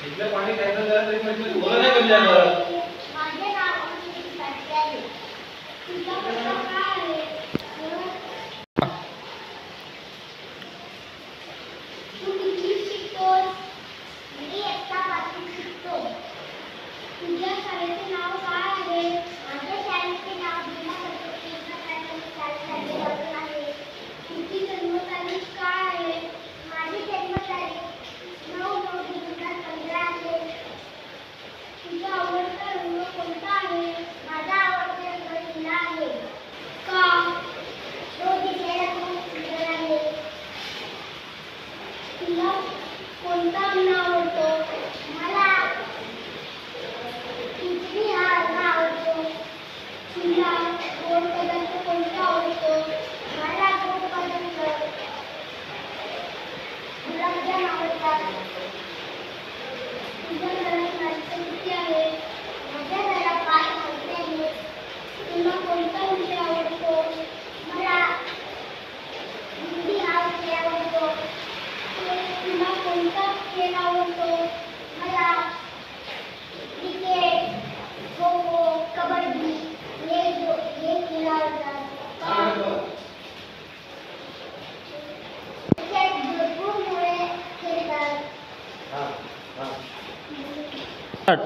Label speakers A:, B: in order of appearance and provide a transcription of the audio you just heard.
A: इथलं पाणी कॅन्सल झालं तरी म्हणजे बोला नाही कमी झालं.
B: माझे नाव आहे. तुझं नाव काय आहे? तू किती शिकतोस? मी इयत्ता 5वी शिकतो. तुझ्या शाळेचे नाव काय आहे? माझ्या शाळेचे नाव जिल्हा परिषद केंद्र प्राथमिक शाळा आहे. तुझी जन्मतारीख काय आहे? माझी जन्मतारीख 9/9/2015 आहे. तुझा आवडता रंग कोणता आहे? माझा आवडता रंग निळा आहे. का? तो दिसायला खूप सुंदर आहे. तुला कोणता अन्न आवडतो? मला खिचडी हा अन्न आवडतो. तुला गोड पदार्थ कोणता आवडतो? मला गोड पदार्थ गुलाबजाम आवडतात. तुझ्या घरात माणसं किती आहेत? माझ्या घरात 5 माणसे आहेत. तुला कोणता विषय आवडतो? मला हिंदी हा विषय आवडतो. तुला कोणता खेळ आवडतो? मला क्रिकेट, खो खो, कबड्डी हे खेळ आवडतात. त्यात भरपूर मुले खेळतात.
A: हां हां